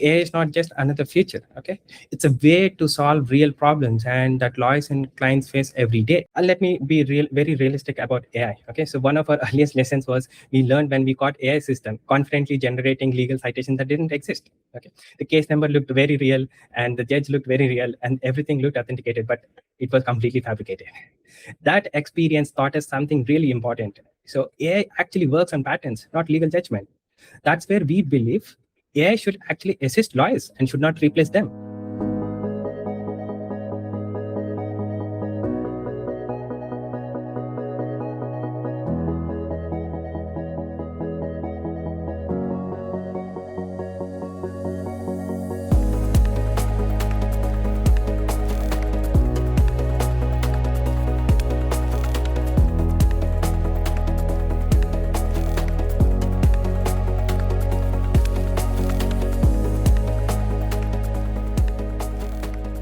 AI is not just another feature, okay? It's a way to solve real problems and that lawyers and clients face every day. Let me be very realistic about AI, okay? So one of our earliest lessons was we learned when we got AI system confidently generating legal citations that didn't exist, okay? The case number looked very real and the judge looked very real and everything looked authenticated, but it was completely fabricated. That experience taught us something really important. So AI actually works on patterns, not legal judgment. That's where we believe AI should actually assist lawyers and should not replace them.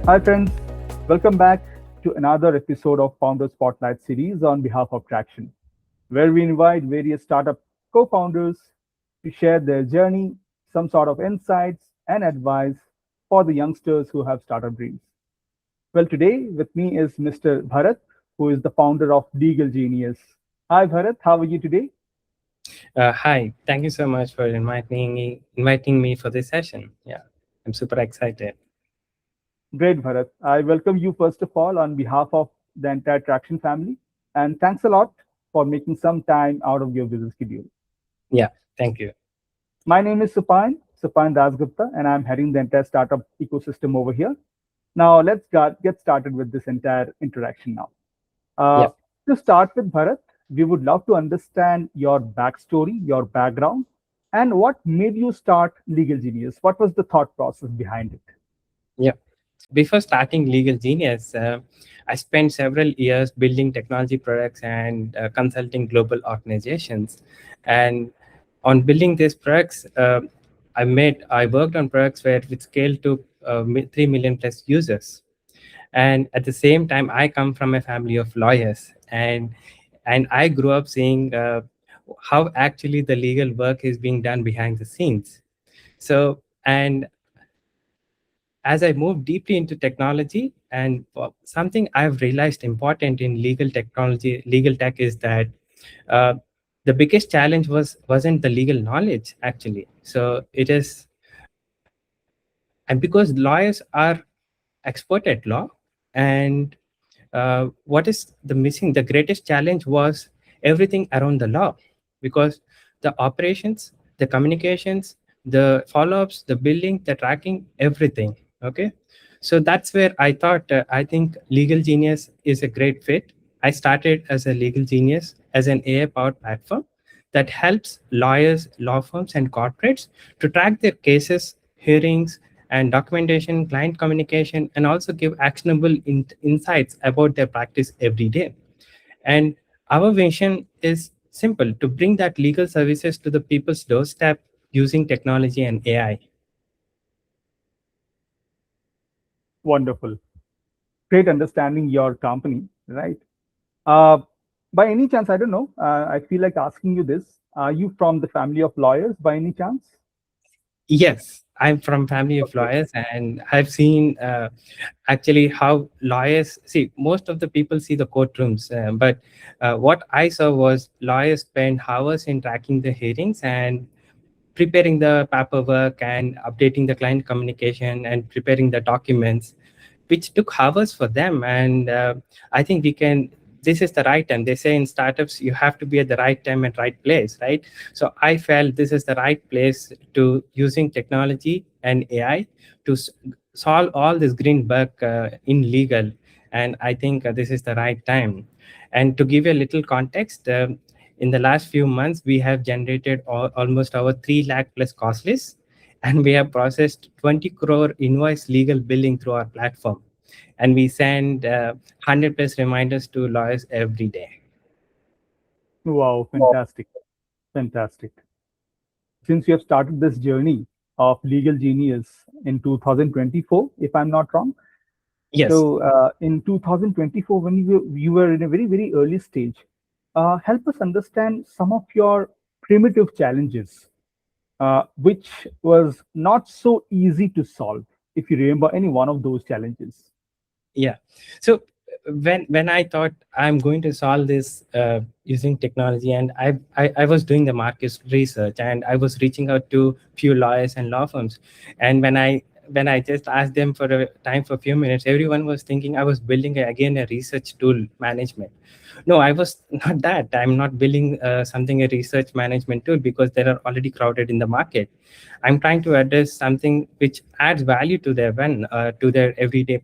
Hi, friends. Welcome back to another episode of Founder Spotlight series on behalf of Tracxn, where we invite various startup co founders to share their journey, some sort of insights, and advice for the youngsters who have startup dreams. Well, today with me is Mr. Bharat, who is the founder of Legal Genius. Hi, Bharat. How are you today? Hi, thank you so much for inviting me for this session. Yeah, I'm super excited. Great, Bharat. I welcome you first of all on behalf of the entire Traction family. And thanks a lot for making some time out of your busy schedule. Yeah, thank you. My name is Supain Dasgupta, and I'm heading the entire startup ecosystem over here. Now, let's get started with this entire interaction now. Uh, Yeah. to start with, Bharat, we would love to understand your backstory, your background, and what made you start Legal Genius. What was the thought process behind it? Yeah. Before starting Legal Genius, I spent several years building technology products and consulting global organizations. And on building these products, I worked on products where with scale to 3 million plus users. And at the same time, I come from a family of lawyers, and I grew up seeing how actually the legal work is being done behind the scenes. So, and as I move deeply into technology, and something I've realized important in legal tech is that uh, the biggest challenge wasn't the legal knowledge actually. So it is, and because lawyers are expert at law, and what is the greatest challenge was everything around the law, because the operations, the communications, the follow-ups, the billing, the tracking, everything. Okay, so that's where I think Legal Genius is a great fit. I started as a Legal Genius as an AI powered platform that helps lawyers, law firms, and corporates to track their cases, hearings, and documentation, client communication, and also give actionable insights about their practice every day. And our vision is simple: to bring that legal services to the people's doorstep using technology and AI. Wonderful. Great understanding your company, right? Uh, by any chance, I don't know. I feel like asking you this. Are you from the family of lawyers by any chance? Yes, I'm from family of Okay. lawyers, and I've seen actually how lawyers see. Most of the people see the courtrooms, but what I saw was lawyers spend hours in tracking the hearings and preparing the paperwork and updating the client communication and preparing the documents, which took hours for them. And I think this is the right time. They say in startups you have to be at the right time and right place, right? So I felt this is the right place to using technology and AI to solve all this green work in legal. And I think this is the right time. And to give you a little context, in the last few months we have generated almost our 3 lakh plus cost list, and we have processed 20 crore invoice legal billing through our platform, and we send 100 plus reminders to lawyers every day. Wow, fantastic. Fantastic. Since you have started this journey of Legal Genius in 2024, if I'm not wrong. Yes. So, in 2024, when you were in a very, very early stage, help us understand some of your primitive challenges which was not so easy to solve. If you remember any one of those challenges. Yeah. So when I thought I'm going to solve this using technology, and I was doing the market research, and I was reaching out to few lawyers and law firms, and when I just asked them for a time for a few minutes, everyone was thinking I was building again a research tool management. No, I was not that. I'm not building something a research management tool, because they are already crowded in the market. I'm trying to address something which adds value to their to their everyday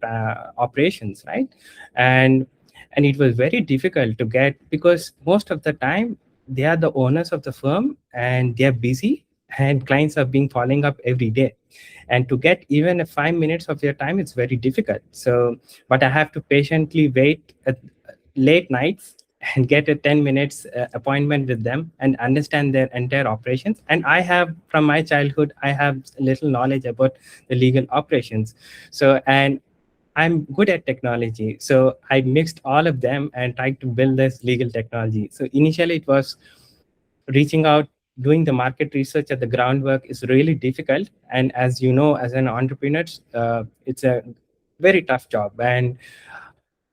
operations, right? And and it was very difficult to get, because most of the time they are the owners of the firm and they are busy, and clients are being following up every day, and to get even a 5 minutes of their time, it's very difficult. So but I have to patiently wait at late nights and get a 10 minutes appointment with them and understand their entire operations. And I have, from my childhood, I have little knowledge about the legal operations. So, and I'm good at technology, so I mixed all of them and tried to build this legal technology. So initially it was reaching out, doing the market research at the groundwork is really difficult, and as you know, as an entrepreneur, it's a very tough job. And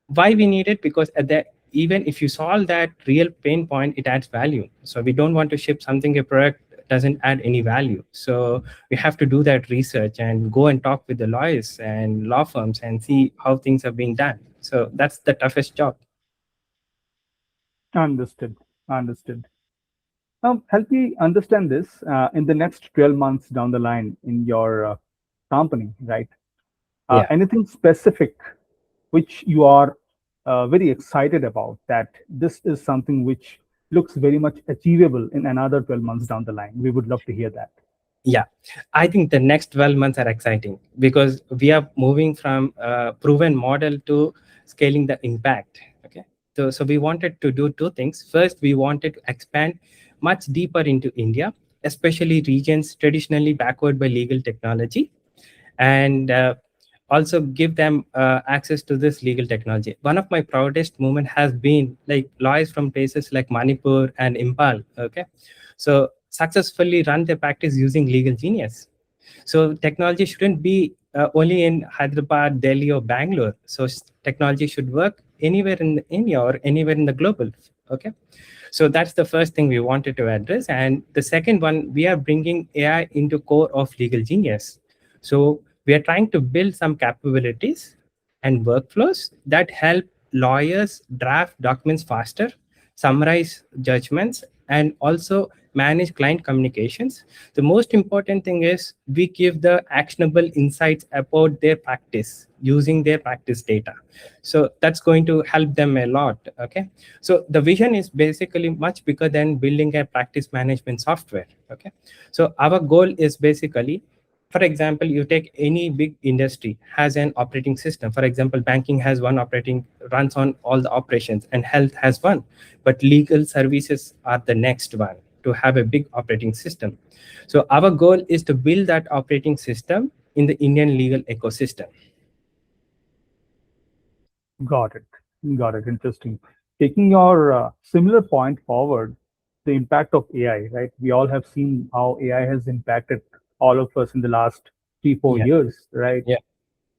why we need it? Because at the, even if you solve that real pain point, it adds value. So we don't want to ship something, a product doesn't add any value. So we have to do that research and go and talk with the lawyers and law firms and see how things are being done. So that's the toughest job. Understood. Understood. Now, help me understand this in the next 12 months down the line in your company, right? Yeah. Anything specific which you are very excited about, that this is something which looks very much achievable in another 12 months down the line? We would love to hear that. Yeah, I think the next 12 months are exciting, because we are moving from a proven model to scaling the impact. Okay. So we wanted to do two things. First, we wanted to expand much deeper into India, especially regions traditionally backward by legal technology, and also give them access to this legal technology. One of my proudest moment has been like lawyers from places like Manipur and Impal. Okay. So successfully run their practice using legal genius. So technology shouldn't be only in Hyderabad, Delhi, or Bangalore. So technology should work anywhere in India or anywhere in the global. Okay. So that's the first thing we wanted to address. And the second one, we are bringing AI into core of legal genius. So we are trying to build some capabilities and workflows that help lawyers draft documents faster, summarize judgments, and also manage client communications. The most important thing is we give the actionable insights about their practice using their practice data. So that's going to help them a lot. Okay. So the vision is basically much bigger than building a practice management software. Okay. So our goal is basically, for example, you take any big industry has an operating system. For example, banking has one operating, runs on all the operations, and health has one, but legal services are the next one to have a big operating system. So our goal is to build that operating system in the Indian legal ecosystem. Got it. Got it. Interesting. Taking your similar point forward, the impact of AI, right? We all have seen how AI has impacted all of us in the last 3, 4 years, right? Yeah.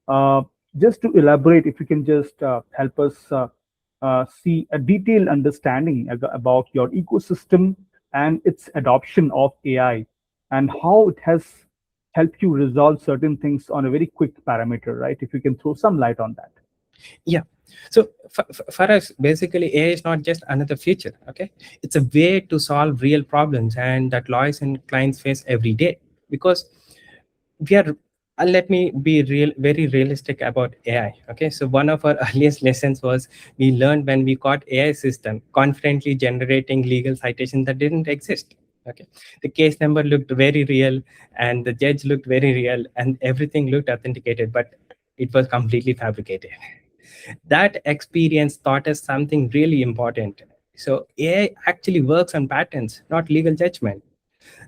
Uh, just to elaborate, if you can just help us see a detailed understanding about your ecosystem and its adoption of AI, and how it has helped you resolve certain things on a very quick parameter, right? If you can throw some light on that. Yeah. So for us, basically, AI is not just another feature. Okay, it's a way to solve real problems and that lawyers and clients face every day. Because we are, let me be real, very realistic about AI. Okay, so one of our earliest lessons was we learned when we caught AI system confidently generating legal citations that didn't exist. Okay, the case number looked very real, and the judge looked very real, and everything looked authenticated, but it was completely fabricated. That experience taught us something really important. So AI actually works on patterns, not legal judgment.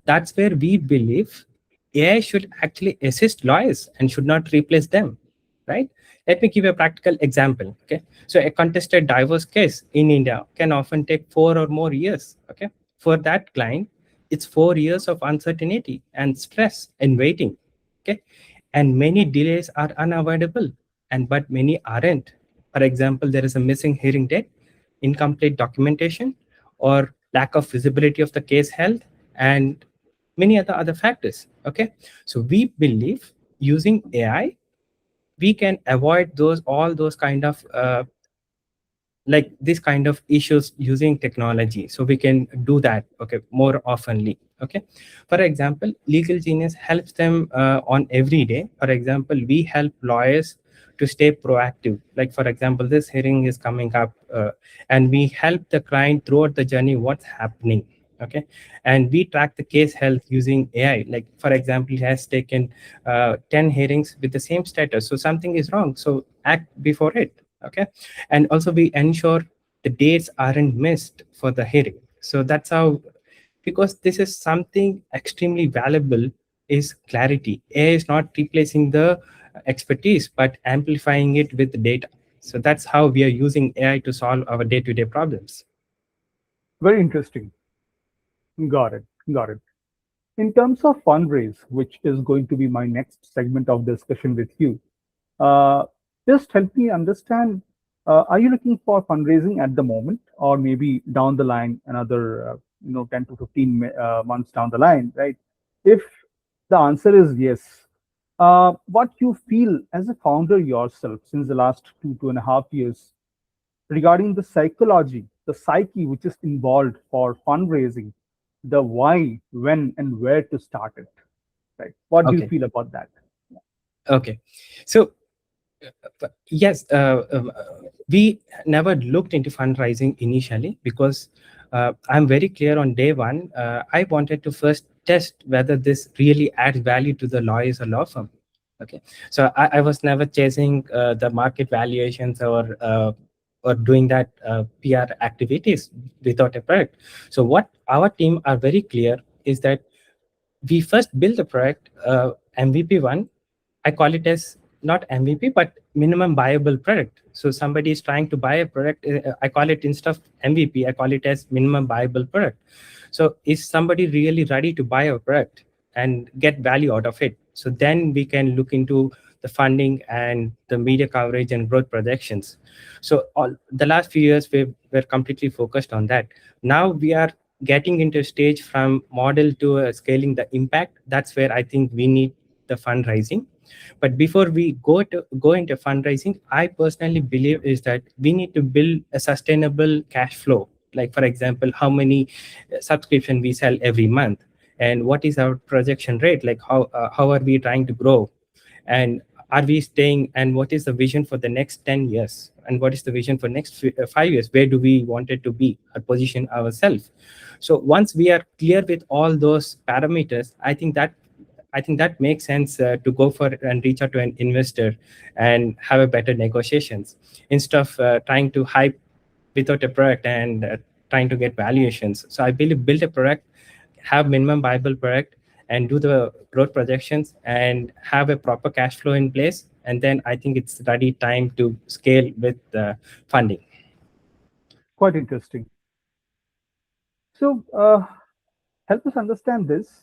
That's where we believe AI should actually assist lawyers and should not replace them, right? Let me give a practical example. Okay, so a contested divorce case in India can often take 4 or more years. Okay, for that client, it's 4 years of uncertainty and stress and waiting. Okay, and many delays are unavoidable, and but many aren't. For example, there is a missing hearing date, incomplete documentation, or lack of visibility of the case health, and many other factors. Okay, so we believe using AI, we can avoid those all those kind of like this kind of issues using technology, so we can do that, okay, more oftenly. Okay, for example, legal genius helps them on every day. For example, we help lawyers to stay proactive. Like for example, this hearing is coming up, and we help the client throughout the journey what's happening. Okay, and we track the case health using AI. Like for example, it has taken 10 hearings with the same status, so something is wrong, so act before it. Okay, and also we ensure the dates aren't missed for the hearing. So that's how, because this is something extremely valuable, is clarity. AI is not replacing the expertise but amplifying it with data. So that's how we are using AI to solve our day-to-day problems. Very interesting. Got it. Got it. In terms of fundraise, which is going to be my next segment of discussion with you, uh, just help me understand, are you looking for fundraising at the moment, or maybe down the line, another 10 to 15 months down the line, right? If the answer is yes, what you feel as a founder yourself since the last 2.5 years regarding the psychology, the psyche which is involved for fundraising, the why, when, and where to start it, right? What do you Okay. feel about that? Okay. So yes, we never looked into fundraising initially because I'm very clear on day one. I wanted to first test whether this really adds value to the lawyers or law firm. Okay, so I was never chasing the market valuations or doing that PR activities without a product. So what our team are very clear is that we first build the product, MVP one. I call it as not MVP, but minimum viable product. So somebody is trying to buy a product. I call it, instead of MVP, I call it as minimum viable product. So is somebody really ready to buy a product and get value out of it? So then we can look into the funding and the media coverage and growth projections. So all the last few years we're completely focused on that. Now we are getting into a stage from model to scaling the impact. That's where I think we need the fundraising. But before we go into fundraising, I personally believe is that we need to build a sustainable cash flow. Like for example, how many subscription we sell every month, and what is our projection rate, like how are we trying to grow, and are we staying, and what is the vision for the next 10 years, and what is the vision for next 5 years, where do we want it to be or position ourselves. So once we are clear with all those parameters, I think that makes sense to go for and reach out to an investor and have a better negotiations, instead of trying to hype without a product and trying to get valuations. So I believe build a product, have minimum viable product, and do the growth projections and have a proper cash flow in place. And then I think it's ready time to scale with funding. Quite interesting. So, help us understand this.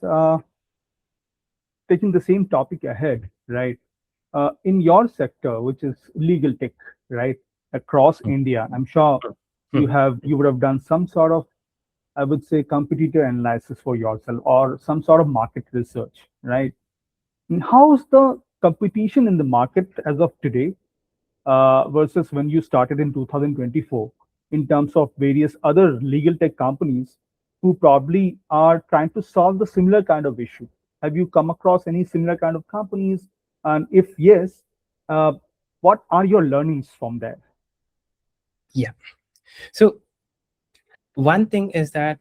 Taking the same topic ahead, right? In your sector, which is legal tech, right, across India, I'm sure you would have done some sort of, I would say, competitor analysis for yourself or some sort of market research, right? And how's the competition in the market as of today versus when you started in 2024 in terms of various other legal tech companies who probably are trying to solve the similar kind of issue? Have you come across any similar kind of companies? And if yes, uh, what are your learnings from there? Yeah. So one thing is that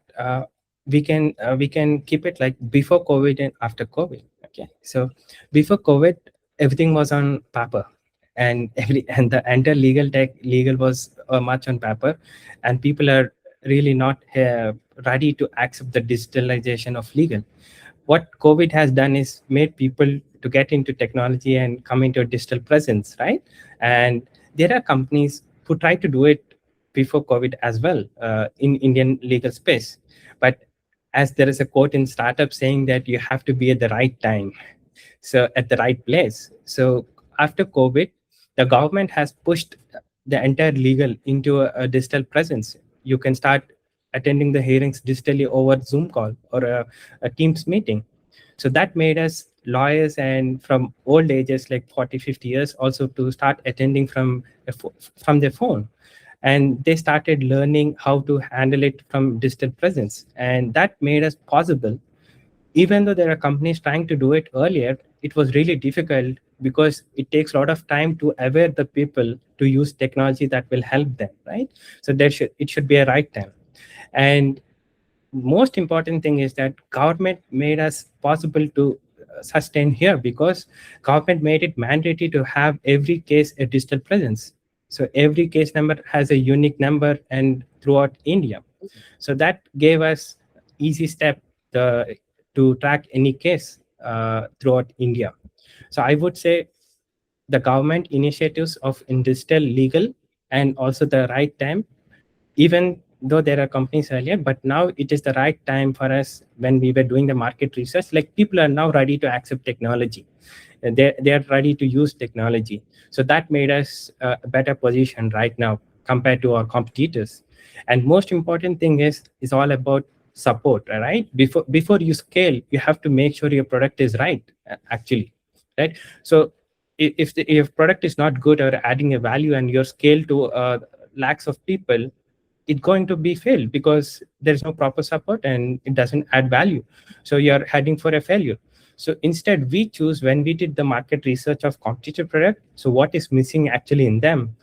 we can keep it like before COVID and after COVID. Okay, so before COVID, everything was on paper, and and the entire legal was much on paper, and people are really not ready to accept the digitalization of legal. What COVID has done is made people to get into technology and come into a digital presence, right? And there are companies who try to do it before COVID as well in Indian legal space. But as there is a quote in startup saying that you have to be at the right time, so at the right place. So after COVID, the government has pushed the entire legal into a digital presence. You can start attending the hearings digitally over Zoom call or a Teams meeting. So that made us lawyers and from old ages like 40, 50 years also to start attending from from their phone, and they started learning how to handle it from digital presence, and that made us possible. Even though there are companies trying to do it earlier, it was really difficult because it takes a lot of time to aware the people to use technology that will help them, right? So it should be a right time. And most important thing is that government made us possible to sustain here, because government made it mandatory to have every case a digital presence. So every case number has a unique number and throughout India. So that gave us easy step uh, to track any case throughout India. So I would say the government initiatives of in digital legal and also the right time, even though there are companies earlier, but now it is the right time for us. When we were doing the market research, like people are now ready to accept technology, and they are ready to use technology. So that made us a better position right now compared to our competitors. And most important thing is all about support, right? Before you scale, you have to make sure your product is right, actually, right? So if product is not good or adding a value and your scale to lakhs of people, it's going to be failed because there's no proper support and it doesn't add value. So you're heading for a failure. So instead, we choose, when we did the market research of competitor product, so what is missing actually in them,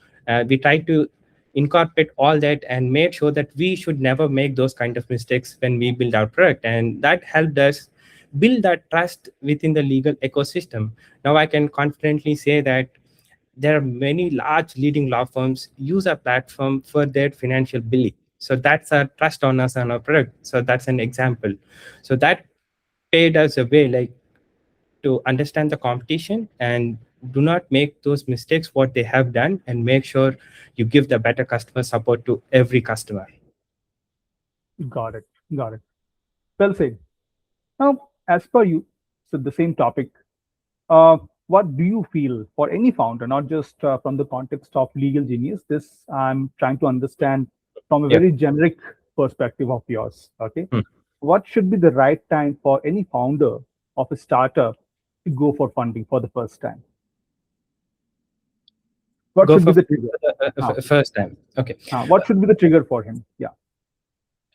we try to incorporate all that and made sure that we should never make those kind of mistakes when we build our product, and that helped us build that trust within the legal ecosystem. Now I can confidently say that there are many large leading law firms use our platform for their financial billing. So that's our trust on us and our product. So that's an example. So that paid us a way, like, to understand the competition and do not make those mistakes what they have done, and make sure you give the better customer support to every customer. Got it. Got it. Well said. Now, as per you, so the same topic, uh, what do you feel for any founder, not just from the context of legal genius? This I'm trying to understand from a Yeah. very generic perspective of yours. Okay. Hmm. What should be the right time for any founder of a startup to go for funding for the first time? What Go should be for the trigger? first time. Okay. What should be the trigger for him? Yeah.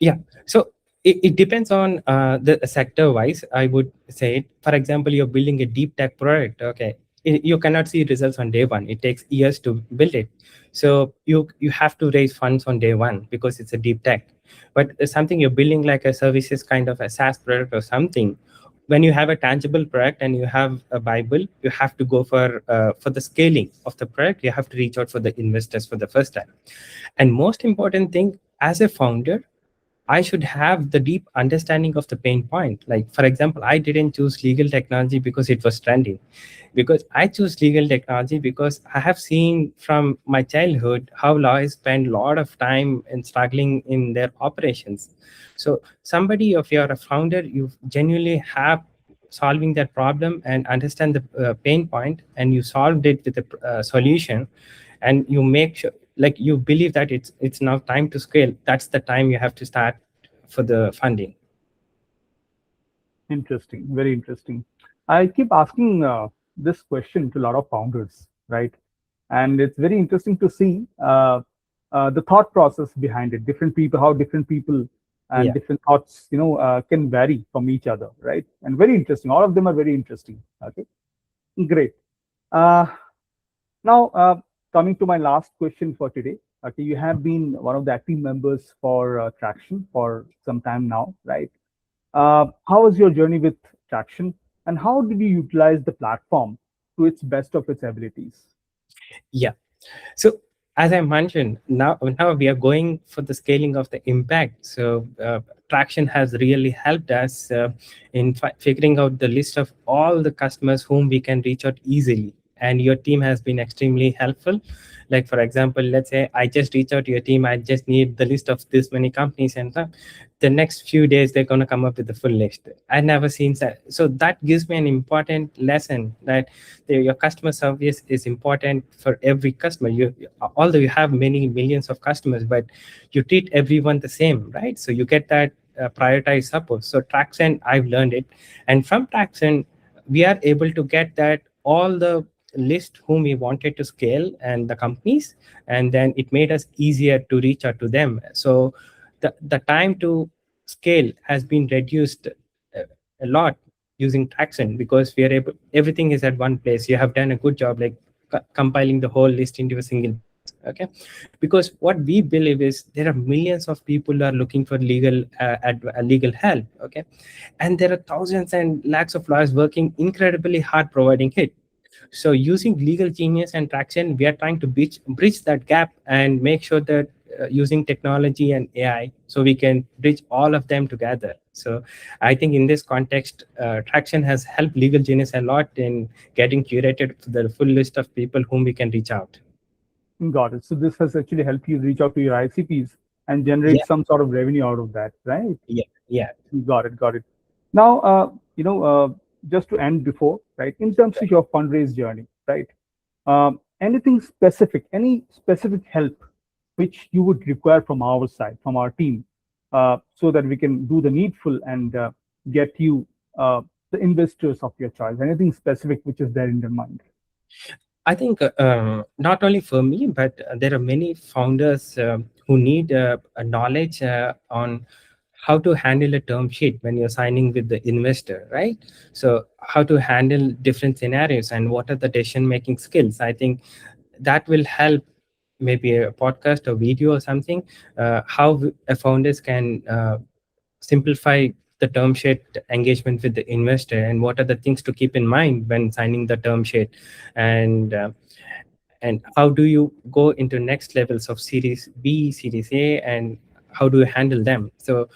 Yeah. So it depends on the sector wise, I would say it. For example, you're building a deep tech product. Okay. You cannot see results on day one. It takes years to build it. So you have to raise funds on day one because it's a deep tech. But something you're building like a services kind of a SaaS product or something, when you have a tangible product and you have a Bible, you have to go for the scaling of the product. You have to reach out for the investors for the first time. And most important thing, as a founder, I should have the deep understanding of the pain point. Like, for example, I didn't choose legal technology because it was trending. Because I choose legal technology because I have seen from my childhood how lawyers spend a lot of time in struggling in their operations. So somebody, if you're a founder, you genuinely have solving that problem and understand the pain point, and you solved it with a solution, and you make sure, like, you believe that it's now time to scale. That's the time you have to start for the funding. Interesting. Very interesting. I keep asking this question to a lot of founders, right? And it's very interesting to see the thought process behind it. Different people, how different people and Yeah. different thoughts, can vary from each other, right? And very interesting. All of them are very interesting. Okay, great. Uh, Now, coming to my last question for today. Okay, you have been one of the active members for Tracxn for some time now, right? How was your journey with Tracxn, and how did you utilize the platform to its best of its abilities? Yeah. So as I mentioned, now we are going for the scaling of the impact. So Traction has really helped us in figuring out the list of all the customers whom we can reach out easily. and your team has been extremely helpful. Like for example, let's say I just reach out to your team, I just need the list of this many companies, and the next few days they're going to come up with the full list. I never seen that. So that gives me an important lesson that your customer service is important for every customer. You, although you have many millions of customers, but you treat everyone the same, right? So you get that prioritized support. So Tracxn, I've learned it, and from Tracxn we are able to get that all the list whom we wanted to scale and the companies, and then it made us easier to reach out to them. So the time to scale has been reduced a lot using Tracxn, because we are able, everything is at one place. You have done a good job, like compiling the whole list into a single place. Okay, because what we believe is there are millions of people who are looking for legal help. Okay, and there are thousands and lakhs of lawyers working incredibly hard providing it. So using Legal Genius and Traction, we are trying to bridge that gap and make sure that using technology and AI, so we can bridge all of them together. So I think in this context, Traction has helped Legal Genius a lot in getting curated the full list of people whom we can reach out. Got it. So this has actually helped you reach out to your ICPs and Yeah, generate some sort of revenue out of that, right? yeah, yeah. Got it. Got it. Now, just to end before, right, in terms of your fundraise journey, right, anything specific, any specific help which you would require from our side, from our team, so that we can do the needful and get you the investors of your choice? Anything specific which is there in your mind? I think not only for me, but there are many founders who need a knowledge on how to handle a term sheet when you're signing with the investor, right? So how to handle different scenarios and what are the decision making skills. I think that will help, maybe a podcast or video or something, how founders can simplify the term sheet engagement with the investor, and what are the things to keep in mind when signing the term sheet, and how do you go into next levels of series B, series A, and how do you handle them. So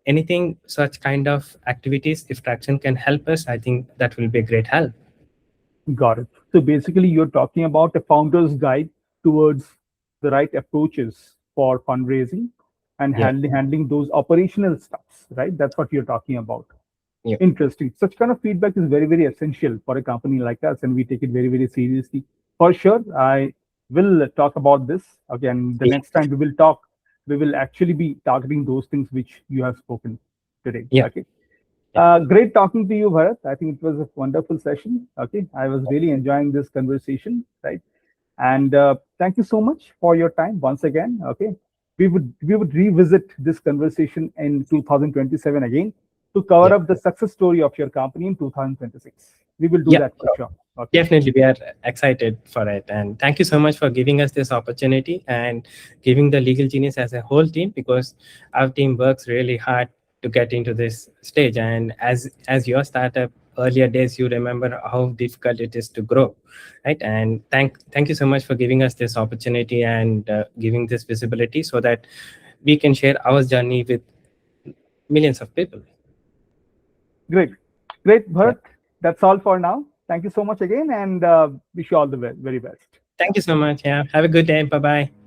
anything such kind of activities, if Traction can help us, I think that will be a great help. Got it. So basically, you're talking about a founder's guide towards the right approaches for fundraising and Yeah, handling those operational stuffs, right? That's what you're talking about. yeah, Interesting. Such kind of feedback is very, very essential for a company like us, and we take it very, very seriously. For sure, I will talk about this again. The yeah, next time we will talk, we will actually be targeting those things which you have spoken today. yeah, Okay. yeah, Great talking to you, Bharat. I think it was a wonderful session. Okay, I was really enjoying this conversation, right? And thank you so much for your time once again. Okay, we would revisit this conversation in 2027 again to cover yeah, up the success story of your company in 2026. We will do yeah. that for sure. Okay, Definitely, we are excited for it. And thank you so much for giving us this opportunity and giving the Legal Genius as a whole team, because our team works really hard to get into this stage. And as your startup earlier days, you remember how difficult it is to grow, right? And thank you so much for giving us this opportunity and giving this visibility so that we can share our journey with millions of people. great, great, Yeah. Bharat. That's all for now. Thank you so much again, and wish you all the very best. Thank you so much. Yeah. Have a good day. Bye bye.